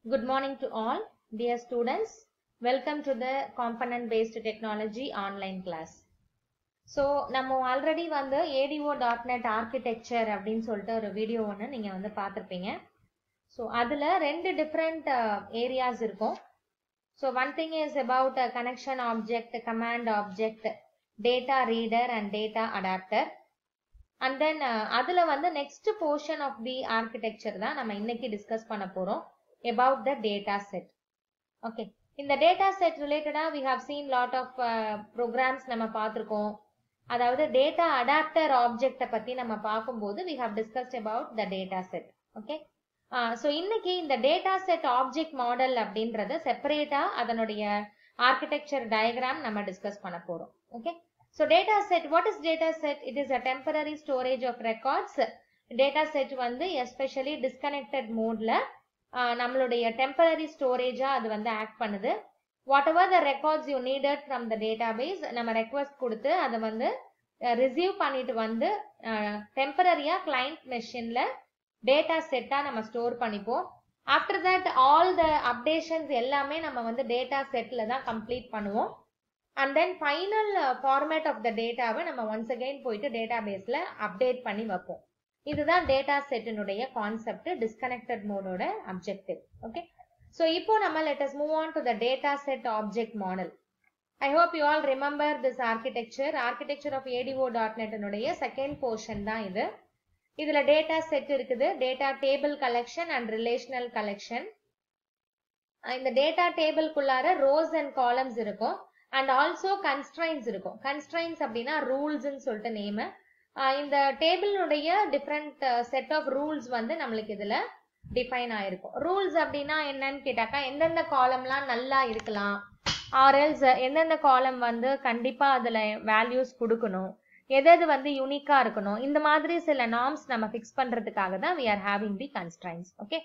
Good morning to all, dear students. Welcome to the component based technology online class. So, நம்ம already வந்து ADO.NET architecture அப்படின்னு சொல்லிட்டு ஒரு video ஒன்று நீங்க வந்து பார்த்திருப்பீங்க. So, அதுல ரெண்டு different areas இருக்கும். So, one thing is about a connection object, command object, data reader and data adapter. And then அதுல வந்து next portion of the architecture தான் நம்ம இன்னைக்கு discuss பண்ண போறோம். About the data set. Okay, in the data set related we have seen lot of programs நம்ம பார்த்திருக்கோம். அதாவது data adapter object பத்தி நம்ம பார்க்கும்போது we have discussed about the data set. Okay, so இன்னைக்கு இந்த data set object model அப்படின்றத செப்பரேட்டா அதனுடைய architecture diagram நம்ம discuss பண்ண போறோம். Okay, so data set, what is data set? It is a temporary storage of records. Data set வந்து especially disconnected mode ல நம்மளுடைய temporary storage அது வந்து ஆக்ட் பண்ணுது. whatever the records you needed from the database நம்ம request கொடுத்து அதை வந்து receive பண்ணிட்டு வந்து temporary-ஆ client machine-ல data set-ஆ நம்ம ஸ்டோர் பண்ணிப்போம். after that all the updations எல்லாமே நம்ம வந்து data set-ல தான் complete பண்ணுவோம். and then final format of the data-வை நம்ம once again போயிட்டு database-ல update பண்ணி வைப்போம். இதுதான் data set-னுடைய concept, disconnected mode-ஓட objective. Okay, so இப்போ நம்ம let us move on to the data set object model. I hope you all remember this architecture of ADO.NET-னுடைய second portion தான் இது. இதுல data set இருக்குது, data table collection and relational collection. இந்த data table குள்ளார rows and columns இருக்கும் and also constraints இருக்கும். constraints அப்படின்னா rules ன்னு சொல்லிட்டு நேம். இந்த டேபிளுடைய டிஃப்ரெண்ட் செட் ஆஃப் ரூல்ஸ் வந்து நம்மளுக்கு இதுல டிஃபைன் ஆயிருக்கும். ரூல்ஸ் அப்படின்னா என்னன்னு கேட்டாக்கா எந்தெந்த காலம்லாம் நல்லா இருக்கலாம், ஆர்எல்ஸ் எந்தெந்த காலம் வந்து கண்டிப்பா அதுல வேல்யூஸ் கொடுக்கணும், எது வந்து யூனிக்கா இருக்கணும், இந்த மாதிரி சில நார்ம்ஸ் நம்ம ஃபிக்ஸ் பண்றதுக்காக தான் we are having the constraints. Okay,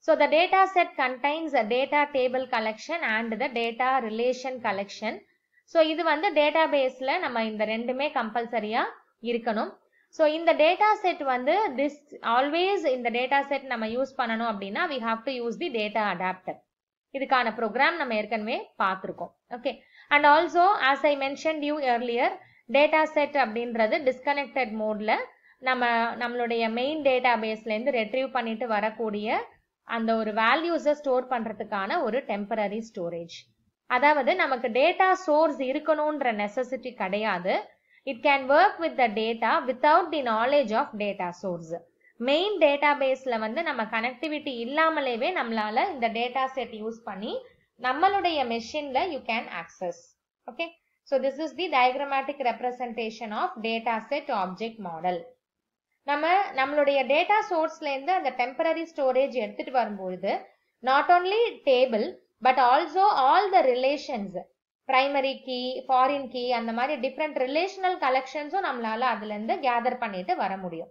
so the data set contains a data table collection and the data relation collection. so இது வந்து டேட்டாபேஸ்ல நம்ம இந்த ரெண்டுமே கம்பல்சரியா இருக்கணும். so இந்த data set வந்து always இந்த data set நம்ம யூஸ் பண்ணணும் அப்படின்னா we have to use the data adapter. இதுக்கான ப்ரோக்ராம் நம்ம ஏற்கனவே பார்த்திருக்கோம். okay, and also as I mentioned you earlier, data set அப்படின்றது disconnected modeல நம்மளுடைய மெயின் டேட்டாபேஸ்ல இருந்து retrieve பண்ணிட்டு வரக்கூடிய அந்த ஒரு வேல்யூஸை ஸ்டோர் பண்றதுக்கான ஒரு டெம்பரரி ஸ்டோரேஜ். அதாவது நமக்கு டேட்டா சோர்ஸ் இருக்கணும்ன்ற நெசசிட்டி கிடையாது. It can work with the data without the knowledge of data source. Main databaseல வந்து நம்ம connectivity இல்லாமலேவே நம்மளால இந்த data set யூஸ் பண்ணி நம்மளுடைய மெஷின்ல you can access. Okay, so this is the diagrammatic representation of data set object model. நம்மளுடைய data sourceல இருந்து அந்த temporary storage எடுத்துட்டு வரும்போது not only table but also all the relations, primary key, foreign key அந்த மாதிரி different relational collections-உம் நம்மளால அதுல இருந்து gather பண்ணிட்டு வர முடியும்.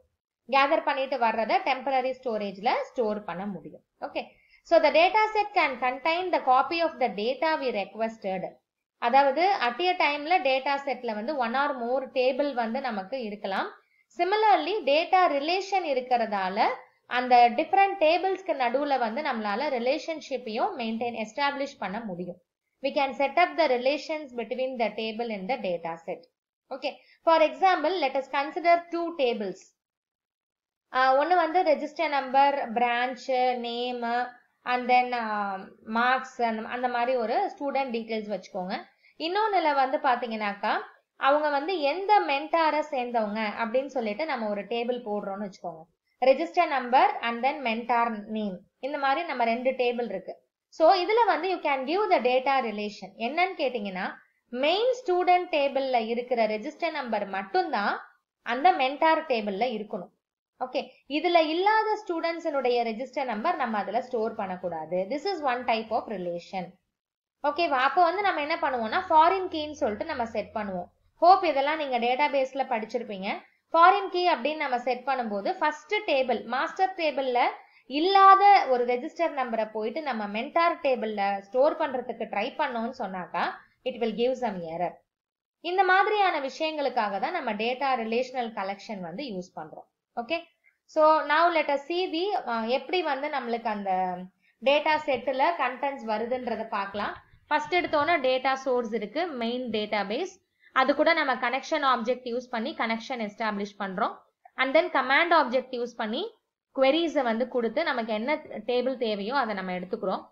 gather பண்ணிட்டு வர்றத temporary storage-ல store பண்ண முடியும். Okay, so the data set can contain the copy of the data we requested. அதாவது at a time-ல data set-ல வந்து one or more table வந்து நமக்கு இருக்கலாம். similarly data relation இருக்கிறதால அந்த different tables-க்கு நடுவுல வந்து நம்மளால relationship-ஐயும் establish பண்ண முடியும். We can set up the relations between the table and the data set. Okay, for example, let us consider two tables. ஒன்னு வந்து register number, branch, name and then marks அந்த மாதிரி ஒரு student details வச்சுக்கோங்க. இன்னொன்னுல வந்து பாத்தீங்கன்னாக்கா அவங்க வந்து எந்த மென்டாரை சேர்ந்தவங்க அப்படின்னு சொல்லிட்டு நம்ம ஒரு டேபிள் போடுறோம்னு வச்சுக்கோங்க. register number and then mentor name, இந்த மாதிரி நம்ம ரெண்டு டேபிள் இருக்கு. so இதுல வந்து you can give the data relation. என்னன்னு கேட்டீங்கன்னா மெயின் ஸ்டூடெண்ட் டேபிள்ல இருக்கிற ரெஜிஸ்டர் நம்பர் மட்டும்தான் அந்த மென்டார் டேபிள்ல இருக்கணும். ஓகே, இதுல இல்லாத ஸ்டூடெண்ட்ஸினுடைய ரெஜிஸ்டர் நம்பர் நம்ம அதுல ஸ்டோர் பண்ணக்கூடாது. This is one type of relation. ஓகேவா? அப்போ வந்து நம்ம என்ன பண்ணுவோம்னா ஃபாரின் கீன்னு சொல்லிட்டு நம்ம செட் பண்ணுவோம். ஹோப் இதெல்லாம் நீங்க டேட்டாபேஸ்ல படிச்சிருப்பீங்க. ஃபாரின் கீ அப்படின்னு நம்ம செட் பண்ணும்போது ஃபர்ஸ்ட் டேபிள் மாஸ்டர் டேபிள்ல இல்லாத ஒரு ரெஜிஸ்டர் நம்பரை போயிட்டு நம்ம மென்டார் டேபிள்ல ஸ்டோர் பண்றதுக்கு ட்ரை பண்ணோம்னு சொன்னாக்கா it will give some error. இந்த மாதிரியான விஷயங்களுக்காக தான் நம்ம டேட்டா ரிலேஷனல் கலெக்ஷன் வந்து யூஸ் பண்றோம். Okay, so now let us see the எப்படி வந்து நம்மளுக்கு அந்த டேட்டா செட்டில் கண்டென்ட்ஸ் வருதுன்றதை பார்க்கலாம். ஃபர்ஸ்ட் எடுத்தோன்னா டேட்டா சோர்ஸ் இருக்கு, மெயின் டேட்டா பேஸ். அது கூட நம்ம கனெக்ஷன் ஆப்ஜெக்ட் யூஸ் பண்ணி கனெக்ஷன் எஸ்டாப்ளிஷ் பண்றோம். And then command object use பண்ணி queries வந்து கொடுத்து நமக்கு என்ன டேபிள் தேவையோ அதை நம்ம எடுத்துக்கிறோம்.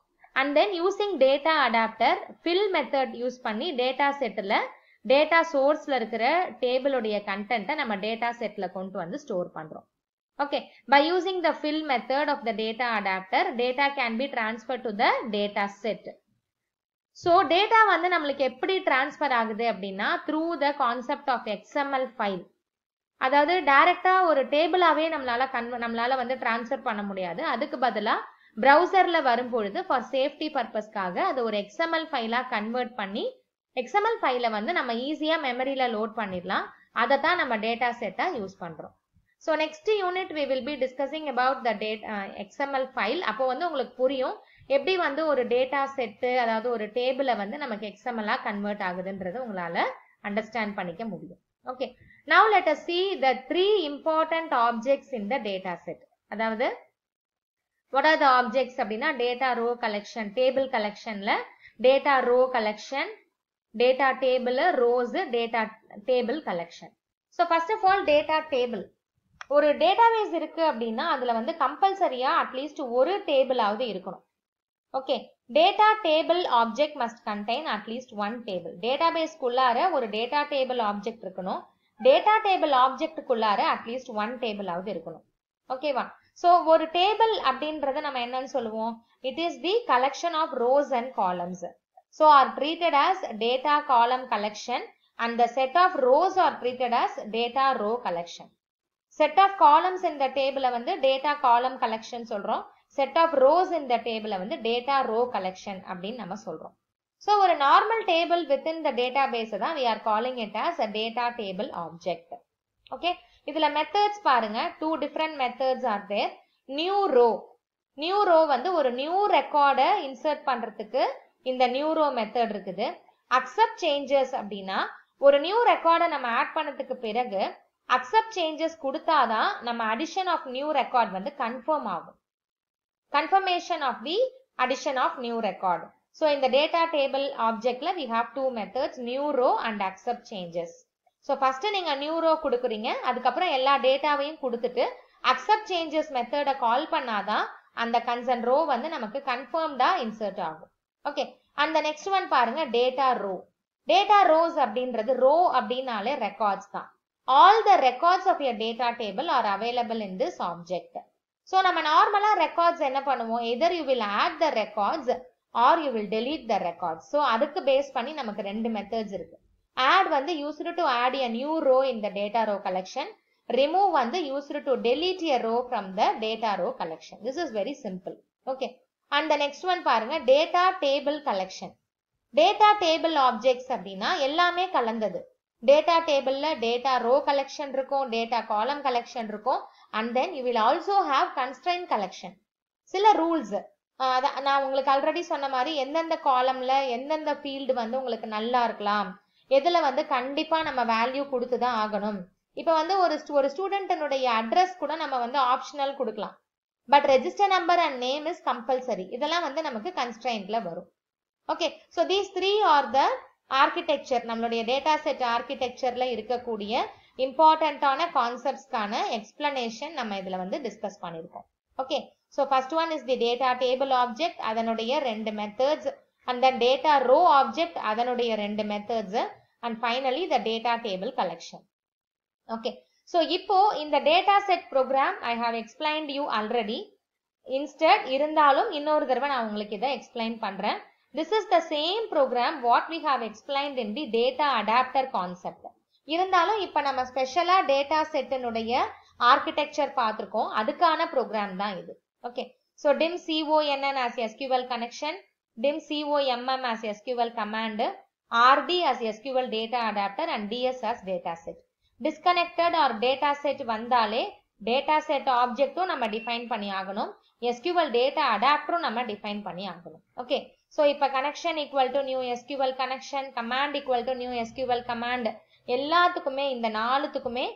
And then using data adapter fill method use பண்ணி டேட்டா செட்டில் டேட்டா சோர்ஸ்ல இருக்கிற டேபிளுடைய கண்டென்ட்டை நம்ம டேட்டா செட்ல கொண்டு வந்து ஸ்டோர் பண்றோம். Okay, by using the fill method of the data adapter, data can be transferred to the data set. So data வந்து நம்மளுக்கு எப்படி டிரான்ஸ்ஃபர் ஆகுது அப்படின்னா through the concept of XML file. அதாவது டைரக்டா ஒரு டேபிளாவே நம்மளால வந்து டிரான்ஸ்ஃபர் பண்ண முடியாது. அதுக்கு பதிலா பிரவுசர்ல வரும்பொழுது ஃபார் சேஃப்டி பர்பஸ்க்காக அது ஒரு XML ஃபைலா கன்வெர்ட் பண்ணி XML ஃபைலை வந்து நம்ம ஈஸியா மெமரியில லோட் பண்ணிடலாம். அதை தான் நம்ம டேட்டா செட்டா யூஸ் பண்றோம். So next unit we will be discussing about the XML file. அப்போ வந்து உங்களுக்கு புரியும் எப்படி வந்து ஒரு டேட்டா செட்டு, அதாவது ஒரு டேபிளை வந்து நமக்கு XML-ஆ கன்வெர்ட் ஆகுதுன்றது உங்களால அண்டர்ஸ்டாண்ட் பண்ணிக்க முடியும். Okay, now let us see the three important objects in the data set. அதாவது what are the objects அப்படின்னா data row collection, table collectionல data row collection, data table rows, data table collection. So first of all data table. ஒரு database இருக்கு அப்படின்னா அதுல வந்து கம்பல்சரியா at least ஒரு டேபிளாவது இருக்கணும். Okay, data table object must contain at least one table. டேட்டாபேஸ்க்குள்ளார ஒரு டேட்டா டேபிள் ஆப்ஜெக்ட் இருக்கணும். டேட்டா டேபிள் ஆப்ஜெக்டுக்குள்ளார அட்லீஸ்ட் ஒன் டேபிளாவது இருக்கணும். ஓகேவா? ஸோ ஒரு டேபிள் அப்படின்றத நம்ம என்னன்னு சொல்லுவோம்? It is the collection of rows and columns. So are treated as data column collection and the set of rows are treated as data row collection. Set of columns இந்த டேபிள வந்து data column collection சொல்றோம். Set of rose இந்த டேபிள வந்து data row collection அப்படின்னு நம்ம சொல்றோம். So ஒரு normal table within the data base தான் we are calling it as a data table object. Okay, இதுல மெத்தட்ஸ் பாருங்க. Two different methods are there. New row வந்து ஒரு நியூ ரெக்கார்டை இன்சர்ட் பண்றதுக்கு இந்த நியூ ரோ மெத்தட் இருக்குது. அக்செப்ட் சேஞ்சஸ் அப்படின்னா ஒரு நியூ ரெக்கார்டை நம்ம ஆட் பண்ணதுக்கு பிறகு அக்செப்ட் சேஞ்சஸ் கொடுத்தாதான் நம்ம அடிஷன் ஆஃப் நியூ ரெக்கார்ட் வந்து கன்ஃபார்ம் ஆகும். Confirmation of the addition of new record. So இந்த டேட்டா டேபிள் ஆப்ஜெக்ட்ல we have two methods, new row and accept changes. So first நீங்க நியூ ரோ கொடுக்குறீங்க, அதுக்கப்புறம் எல்லா டேட்டாவையும் கொடுத்துட்டு அக்செப்ட் சேஞ்சஸ் மெத்தடை கால் பண்ணாதான் அந்த கன்சர்ன் ரோ வந்து நமக்கு கன்ஃபர்ம்டா இன்சர்ட் ஆகும். ஓகே, அந்த நெக்ஸ்ட் ஒன் பாருங்க, டேட்டா ரோ. டேட்டா ரோஸ் அப்படின்றது ரோ அப்படின்னாலே ரெக்கார்ட்ஸ் தான். All the records of your data table are available in this object. So நம்ம நார்மலா ரெக்கார்ட்ஸ் என்ன பண்ணுவோம்? either you will add the records or you will delete the records. So அதுக்கு base பண்ணி நமக்கு ரெண்டு மெத்தட்ஸ் இருக்கு. add வந்து used to add a new row in the data row collection. remove வந்து used to delete a row from the data row collection. This is very simple. Okay, and the next one பாருங்க, data table collection. data table objects அப்படின்னா எல்லாமே கலந்தது. Data டேபிள்ல data row collection இருக்கும், data column collection இருக்கும், and then you will also have constraint collection. சில rules நான் உங்களுக்கு ஆல்ரெடி சொன்ன மாதிரி எந்தெந்த காலம்ல எந்தெந்த ஃபீல்டு வந்து உங்களுக்கு நல்லா இருக்கலாம், எதுல வந்து கண்டிப்பா நம்ம வேல்யூ கொடுத்துதான் ஆகணும். இப்ப வந்து ஒரு ஸ்டூடெண்ட்னுடைய அட்ரஸ் கூட நம்ம வந்து ஆப்ஷனல் கொடுக்கலாம், but register number and name is compulsory. இதெல்லாம் வந்து நமக்கு கன்ஸ்ட்ரெயின்ட்ல வரும். Okay, so these three are the architecture, நம்மளுடைய டேட்டா செட் ஆர்கிடெக்சர்ல இருக்கக்கூடிய இம்பார்ட்டன்டான கான்செப்ட்ஸ்க்கான எக்ஸ்பிளனேஷன் நம்ம இதுல வந்து டிஸ்கஸ் பண்ணிருக்கோம். Okay, so first one is the data table object, அதனுடைய ரெண்டு methods, and then data row object, அதனுடைய ரெண்டு methods, and finally the data table collection. Okay, so இப்போ இந்த data set program I have explained you already. Instead இருந்தாலும் இன்னொரு தடவை நான் உங்களுக்கு இதை எக்ஸ்பிளைன் பண்றேன். This is the same program what we have explained in the data adapter concept. இருந்தாலும் இப்ப நம்ம ஸ்பெஷலா டேட்டா செட்டினுடைய ஆர்கிடெக்சர் பார்த்திருக்கோம், அதுக்கான ப்ரோக்ராம் தான் இது. Okay, so dim conn as SQL connection, dim comm as SQL command, rd as SQL data adapter and ds as data set. Disconnected or data set வந்தாலே data set ஆப்ஜெக்டும் நம்ம define பண்ணி ஆகணும், SQL data adapterம் நம்ம define பண்ணி ஆகணும். Okay, so இப்போ connection equal to new SQL connection, command equal to new SQL command, எல்லாத்துக்குமே இந்த நாலுத்துக்குமே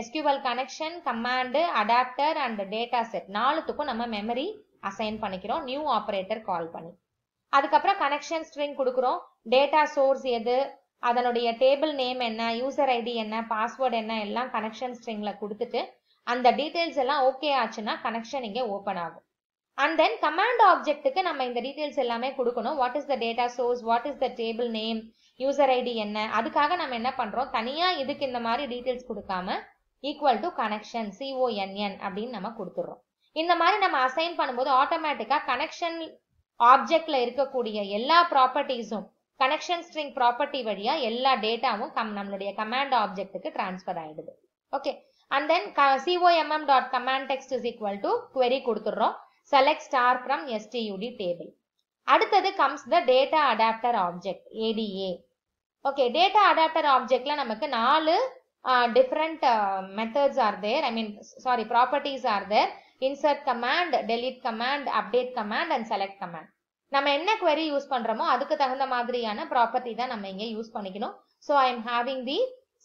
SQL connection, command, adapter and data set நாலுத்துக்கும் நம்ம மெமரி அசைன் பண்ணிக்கிறோம் நியூ ஆப்பரேட்டர் கால் பண்ணி. அதுக்கப்புறம் கனெக்ஷன் ஸ்ட்ரிங் கொடுக்குறோம். டேட்டா சோர்ஸ் எது, அதனுடைய டேபிள் நேம் என்ன, யூசர் ஐடி என்ன, பாஸ்வேர்ட் என்ன எல்லாம் கனெக்ஷன் ஸ்ட்ரிங்ல கொடுத்துட்டு அந்த டீடைல்ஸ் எல்லாம் ஓகே ஆச்சுன்னா கனெக்ஷன் இங்க ஓபன் ஆகும். அண்ட் தென் கமாண்ட் ஆப்ஜெக்ட்டுக்கு நம்ம இந்த டீடைல்ஸ் எல்லாமே கொடுக்கணும். What is the data source, what is the table name, user ID என்ன. அதுக்காக நம்ம என்ன பண்றோம், தனியா இதுக்கு இந்த மாதிரி டீடைல்ஸ் கொடுக்காம ஈக்குவல் டு கனெக்ஷன் CONN அப்படின்னு நம்ம கொடுத்துறோம். இந்த மாதிரி நம்ம அசைன் பண்ணும்போது ஆட்டோமேட்டிக்கா கனெக்ஷன் ஆப்ஜெக்ட்ல இருக்கக்கூடிய எல்லா ப்ராப்பர்ட்டிஸும் கனெக்ஷன் ஸ்ட்ரிங் ப்ராப்பர்ட்டி வழியா எல்லா டேட்டாவும் நம்மளுடைய கமாண்ட் ஆப்ஜெக்ட்டுக்கு டிரான்ஸ்ஃபர் ஆயிடுது. Okay. And then comm.commandText is equal to query கொடுத்துறோம். select star from STUD table. அடுத்தது comes the data adapter object ADA. Okay, data adapter objectல நமக்கு 4 different methods are there. Properties are there. Insert command, delete command, update command and select command. நம்ம என்ன query use பண்றோமோ அதுக்கு தகுந்த மாதிரியான property தான் நம்ம இங்க யூஸ் பண்ணிக்கணும். So I am having the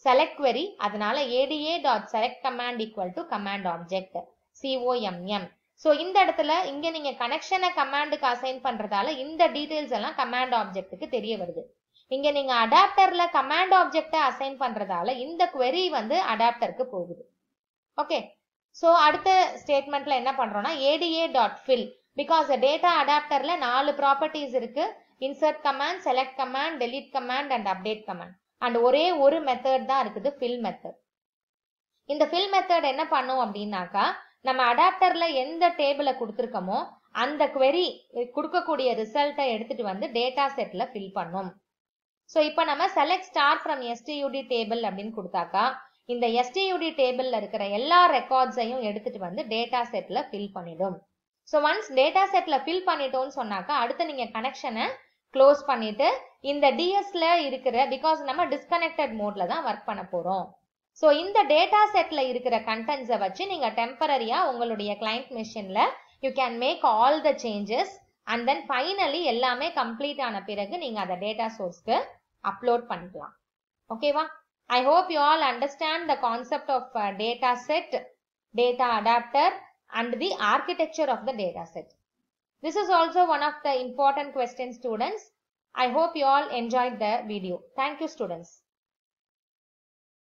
select query. அதனால ada.select command equal to command object COMM. So இந்த இடத்துல இங்க நீங்க கனெக்ஷனை கமாண்டுக்கு அசைன் பண்றதால இந்த டீடைல்ஸ் எல்லாம் கமாண்ட் ஆப்ஜெக்ட்டுக்கு தெரிய வருது. இங்க நீங்க அடாப்டர்ல கமாண்ட் ஆப்ஜெக்ட்டை அசைன் பண்றதால இந்த query வந்து அடாப்டருக்கு போகுது. ஓகே. சோ அடுத்த ஸ்டேட்மெண்ட்ல என்ன பண்றோம்னா ada.fill, because டேட்டா அடாப்டர்ல 4 ப்ராப்பர்ட்டிஸ் இருக்கு. Insert command, select command, delete command and update command. And ஒரே ஒரு மெத்தட் தான் இருக்குது, fill மெத்தட். இந்த fill மெத்தட் என்ன பண்ணும் அப்படின்னாக்கா, நம்ம அடாப்டர்ல எந்த டேபிளை கொடுத்துருக்கோமோ அந்த query கொடுக்கக்கூடிய ரிசல்ட்டை எடுத்துட்டு வந்து டேட்டா செட்ல ஃபில் பண்ணும். ஸோ இப்போ நம்ம select star from STUD table அப்படின்னு கொடுத்தாக்கா இந்த STUD டேபிள்ல இருக்கிற எல்லா ரெக்கார்ட்ஸையும் எடுத்துட்டு வந்து டேட்டா செட்ல ஃபில் பண்ணிடும். ஸோ ஒன்ஸ் டேட்டா செட்ல ஃபில் பண்ணிட்டோம்னு சொன்னாக்கா அடுத்து நீங்க கனெக்ஷனை க்ளோஸ் பண்ணிட்டு இந்த டிஎஸ்ல இருக்கிற, பிகாஸ் நம்ம டிஸ்கனெக்டட் மோட்ல தான் ஒர்க் பண்ண போறோம். ஸோ இந்த டேட்டா செட்ல இருக்கிற கண்டென்ட்ஸை வச்சு நீங்க டெம்பரரியா உங்களுடைய கிளைண்ட் மெஷின்ல you can make all the changes and then finally எல்லாமே கம்ப்ளீட் ஆன பிறகு நீங்க அதை டேட்டா சோர்ஸ்க்கு அப்லோட் பண்ணிக்கலாம். ஓகேவா? I hope you all understand the concept of data set, data adapter and the architecture of the data set. This is also one of the important questions, students. I hope you all enjoyed the video. Thank you, students.